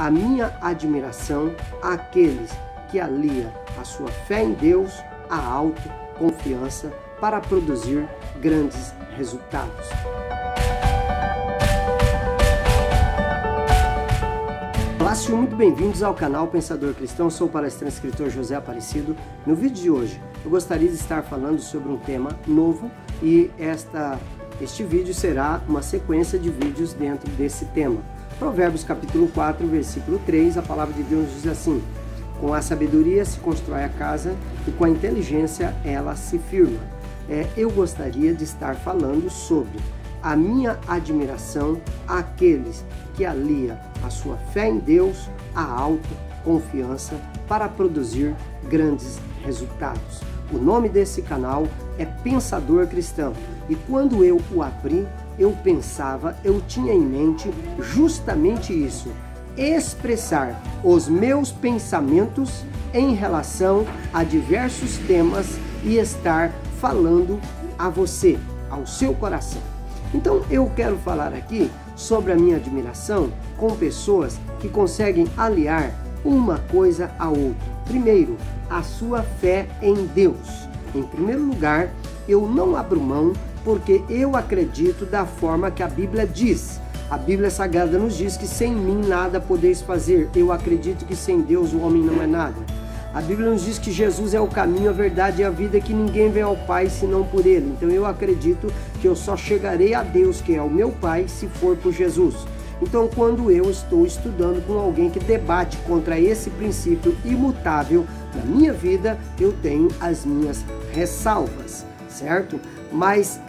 a minha admiração àqueles que aliam a sua fé em Deus à autoconfiança para produzir grandes resultados. Olá, sejam muito bem-vindos ao canal Pensador Cristão. Eu sou o palestrante e escritor José Aparecido. No vídeo de hoje, eu gostaria de estar falando sobre um tema novo e este vídeo será uma sequência de vídeos dentro desse tema. Provérbios capítulo 4, versículo 3, a palavra de Deus diz assim: com a sabedoria se constrói a casa e com a inteligência ela se firma. Eu gostaria de estar falando sobre a minha admiração àqueles que aliam a sua fé em Deus à autoconfiança para produzir grandes resultados. O nome desse canal é Pensador Cristão e quando eu o abri, eu tinha em mente justamente isso: expressar os meus pensamentos em relação a diversos temas e estar falando a você, ao seu coração. Então eu quero falar aqui sobre a minha admiração com pessoas que conseguem aliar uma coisa à outra. Primeiro, a sua fé em Deus. Em primeiro lugar, eu não abro mão porque eu acredito da forma que a Bíblia diz. A Bíblia Sagrada nos diz que sem mim nada podeis fazer. Eu acredito que sem Deus o homem não é nada. A Bíblia nos diz que Jesus é o caminho, a verdade e a vida, que ninguém vem ao Pai senão por Ele. Então eu acredito que eu só chegarei a Deus, que é o meu Pai, se for por Jesus. Então quando eu estou estudando com alguém que debate contra esse princípio imutável na minha vida, eu tenho as minhas ressalvas, certo? Mas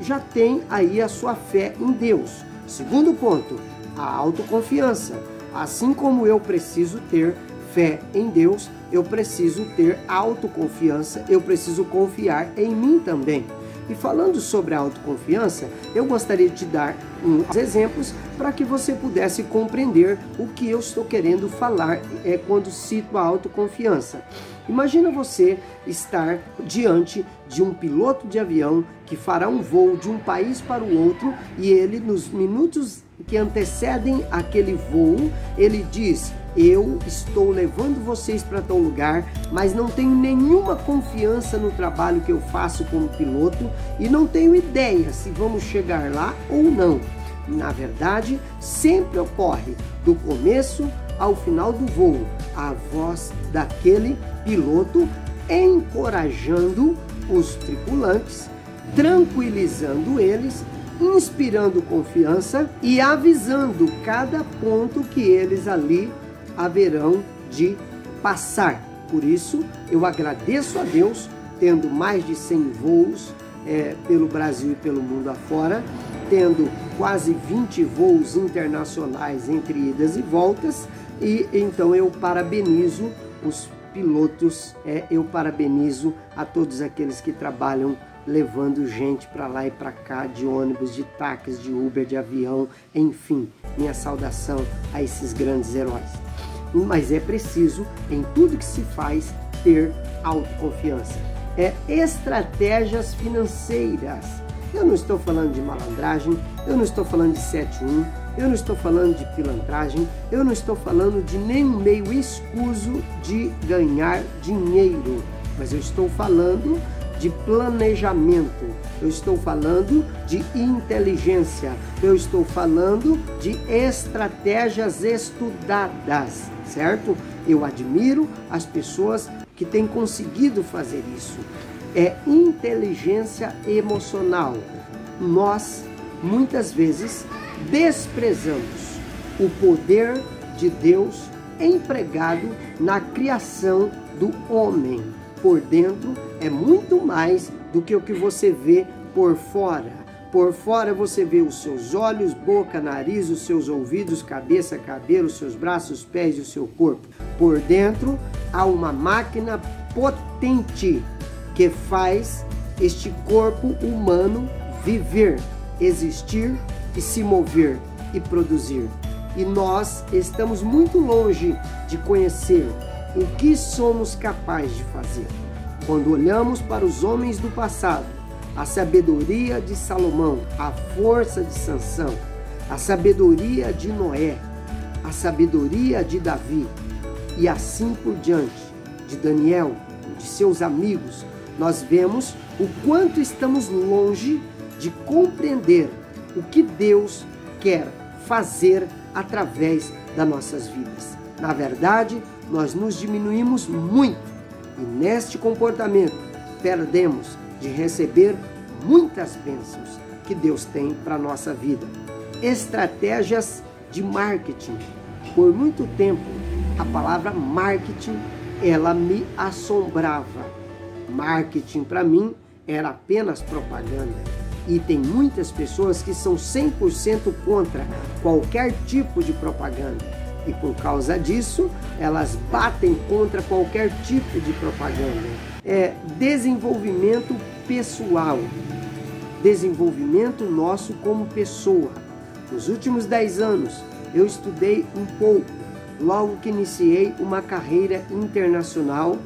já tem aí a sua fé em Deus. Segundo ponto, a autoconfiança. Assim como eu preciso ter fé em Deus, eu preciso ter autoconfiança, eu preciso confiar em mim também. E falando sobre a autoconfiança, eu gostaria de dar uns exemplos para que você pudesse compreender o que eu estou querendo falar quando cito a autoconfiança. Imagina você estar diante de um piloto de avião que fará um voo de um país para o outro e ele, nos minutos que antecedem aquele voo, ele diz: eu estou levando vocês para tal lugar, mas não tenho nenhuma confiança no trabalho que eu faço como piloto e não tenho ideia se vamos chegar lá ou não. Na verdade, sempre ocorre do começo ao final do voo a voz daquele piloto encorajando os tripulantes, tranquilizando eles, inspirando confiança e avisando cada ponto que eles ali haverão de passar. Por isso, eu agradeço a Deus, tendo mais de 100 voos pelo Brasil e pelo mundo afora, tendo quase 20 voos internacionais entre idas e voltas, e então eu parabenizo os pilotos, eu parabenizo a todos aqueles que trabalham levando gente para lá e para cá, de ônibus, de táxi, de Uber, de avião, enfim, minha saudação a esses grandes heróis. Mas é preciso, em tudo que se faz, ter autoconfiança. Estratégias financeiras. Eu não estou falando de malandragem, eu não estou falando de 7-1, eu não estou falando de pilantragem, eu não estou falando de nenhum meio escuso de ganhar dinheiro, mas eu estou falando de planejamento, eu estou falando de inteligência, eu estou falando de estratégias estudadas, certo? Eu admiro as pessoas que têm conseguido fazer isso. Inteligência emocional. Nós, muitas vezes, desprezamos o poder de Deus empregado na criação do homem. Por dentro é muito mais do que o que você vê por fora. Por fora você vê os seus olhos, boca, nariz, os seus ouvidos, cabeça, cabelo, os seus braços, pés e o seu corpo. Por dentro há uma máquina potente que faz este corpo humano viver, existir e se mover e produzir. E nós estamos muito longe de conhecer o que somos capazes de fazer. Quando olhamos para os homens do passado, a sabedoria de Salomão, a força de Sansão, a sabedoria de Noé, a a sabedoria de Davi e assim por diante, de Daniel, de seus amigos, nós vemos o quanto estamos longe de compreender o que Deus quer fazer através das nossas vidas. Na verdade, nós nos diminuímos muito e neste comportamento perdemos de receber muitas bênçãos que Deus tem para a nossa vida. Estratégias de marketing. Por muito tempo, a palavra marketing, ela me assombrava. Marketing para mim era apenas propaganda. E tem muitas pessoas que são 100% contra qualquer tipo de propaganda. E por causa disso, elas batem contra qualquer tipo de propaganda. Desenvolvimento pessoal. Desenvolvimento nosso como pessoa. Nos últimos 10 anos, eu estudei um pouco, logo que iniciei uma carreira internacional,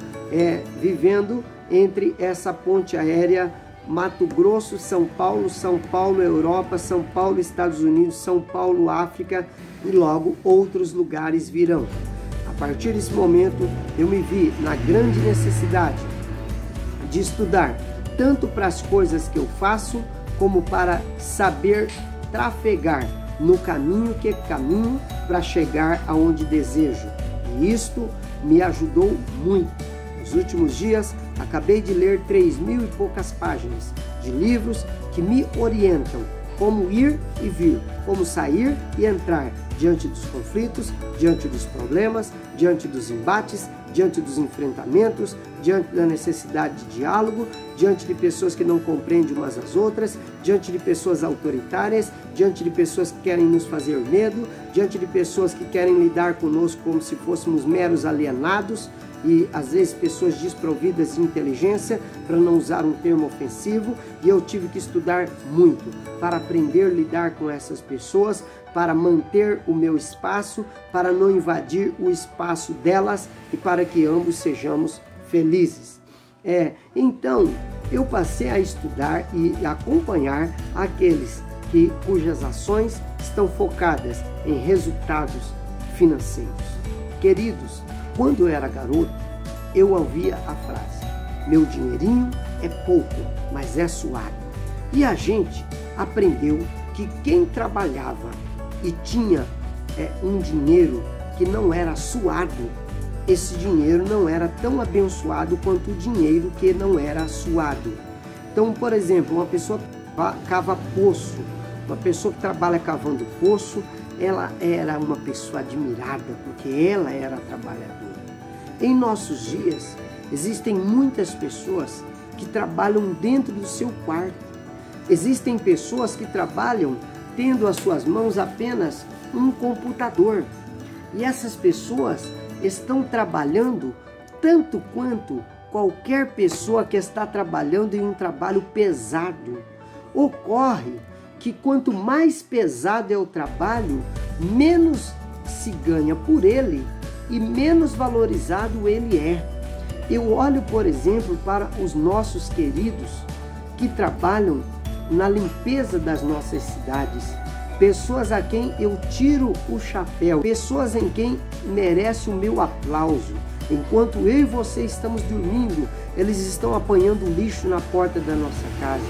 vivendo entre essa ponte aérea Mato Grosso, São Paulo, Europa, São Paulo, Estados Unidos, São Paulo, África, e logo outros lugares virão. A partir desse momento, eu me vi na grande necessidade de estudar, tanto para as coisas que eu faço, como para saber trafegar no caminho que caminho para chegar aonde desejo. E isto me ajudou muito. Nos últimos dias, acabei de ler 3.000 e poucas páginas de livros que me orientam como ir e vir, como sair e entrar diante dos conflitos, diante dos problemas, diante dos embates, diante dos enfrentamentos, diante da necessidade de diálogo, diante de pessoas que não compreendem umas às outras, diante de pessoas autoritárias, diante de pessoas que querem nos fazer medo, diante de pessoas que querem lidar conosco como se fôssemos meros alienados, e às vezes pessoas desprovidas de inteligência, para não usar um termo ofensivo, e eu tive que estudar muito para aprender a lidar com essas pessoas, para manter o meu espaço, para não invadir o espaço delas e para que ambos sejamos felizes. Então, eu passei a estudar e acompanhar aqueles cujas ações estão focadas em resultados financeiros. Queridos, quando eu era garoto, eu ouvia a frase: meu dinheirinho é pouco, mas é suado. E a gente aprendeu que quem trabalhava e tinha um dinheiro que não era suado, esse dinheiro não era tão abençoado quanto o dinheiro que não era suado. Então, por exemplo, uma pessoa que cava poço, uma pessoa que trabalha cavando poço, ela era uma pessoa admirada, porque ela era trabalhadora. Em nossos dias, existem muitas pessoas que trabalham dentro do seu quarto. Existem pessoas que trabalham tendo às suas mãos apenas um computador. E essas pessoas estão trabalhando tanto quanto qualquer pessoa que está trabalhando em um trabalho pesado. Ocorre que quanto mais pesado é o trabalho, menos se ganha por ele e menos valorizado ele é. Eu olho, por exemplo, para os nossos queridos que trabalham na limpeza das nossas cidades, pessoas a quem eu tiro o chapéu, pessoas em quem merece o meu aplauso. Enquanto eu e você estamos dormindo, eles estão apanhando lixo na porta da nossa casa.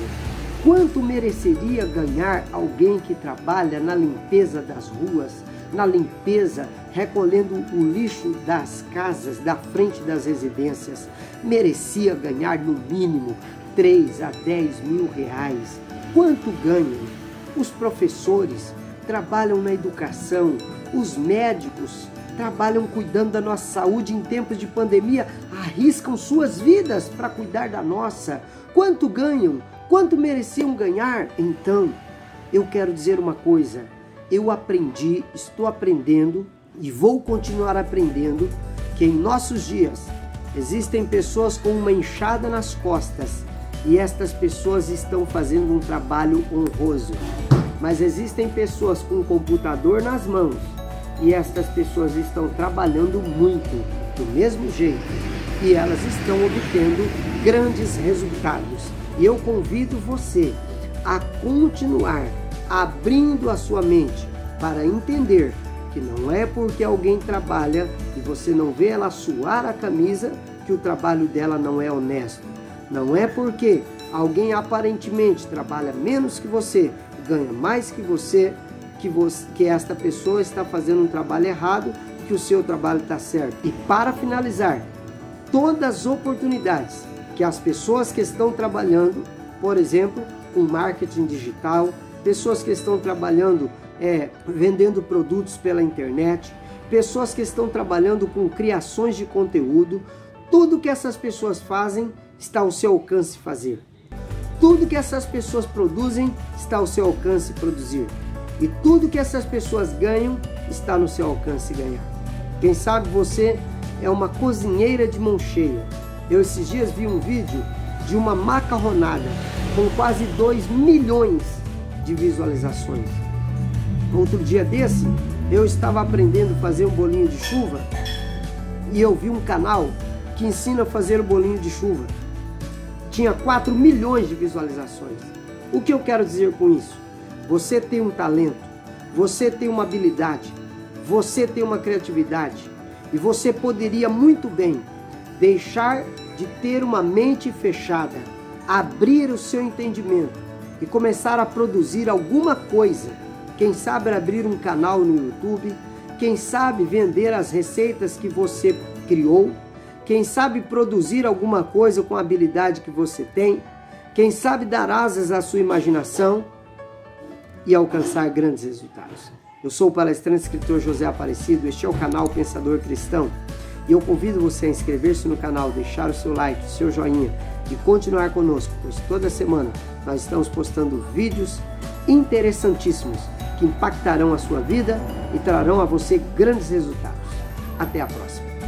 Quanto mereceria ganhar alguém que trabalha na limpeza das ruas, na limpeza, recolhendo o lixo das casas, da frente das residências? Merecia ganhar no mínimo 3 a 10 mil reais. Quanto ganham? Os professores trabalham na educação, os médicos trabalham cuidando da nossa saúde em tempos de pandemia, arriscam suas vidas para cuidar da nossa. Quanto ganham? Quanto mereciam ganhar? Então, eu quero dizer uma coisa, eu aprendi, estou aprendendo e vou continuar aprendendo que em nossos dias existem pessoas com uma enxada nas costas e estas pessoas estão fazendo um trabalho honroso. Mas existem pessoas com um computador nas mãos e estas pessoas estão trabalhando muito do mesmo jeito e elas estão obtendo grandes resultados. E eu convido você a continuar abrindo a sua mente para entender que não é porque alguém trabalha e você não vê ela suar a camisa que o trabalho dela não é honesto. Não é porque alguém aparentemente trabalha menos que você, ganha mais que você, que esta pessoa está fazendo um trabalho errado, que o seu trabalho está certo. E para finalizar, todas as oportunidades que as pessoas que estão trabalhando, por exemplo, com marketing digital, pessoas que estão trabalhando vendendo produtos pela internet, pessoas que estão trabalhando com criações de conteúdo, tudo que essas pessoas fazem está ao seu alcance fazer. Tudo que essas pessoas produzem está ao seu alcance produzir. E tudo que essas pessoas ganham está no seu alcance ganhar. Quem sabe você é uma cozinheira de mão cheia. Eu esses dias vi um vídeo de uma macarronada com quase 2 milhões de visualizações. Outro dia desse, eu estava aprendendo a fazer um bolinho de chuva e eu vi um canal que ensina a fazer o bolinho de chuva. Tinha 4 milhões de visualizações. O que eu quero dizer com isso? Você tem um talento, você tem uma habilidade, você tem uma criatividade e você poderia muito bem deixar de ter uma mente fechada, abrir o seu entendimento e começar a produzir alguma coisa. Quem sabe abrir um canal no YouTube, quem sabe vender as receitas que você criou, quem sabe produzir alguma coisa com a habilidade que você tem, quem sabe dar asas à sua imaginação e alcançar grandes resultados. Eu sou o palestrante e escritor José Aparecido, este é o canal Pensador Cristão e eu convido você a inscrever-se no canal, deixar o seu like, o seu joinha e continuar conosco, pois toda semana nós estamos postando vídeos interessantíssimos que impactarão a sua vida e trarão a você grandes resultados. Até a próxima!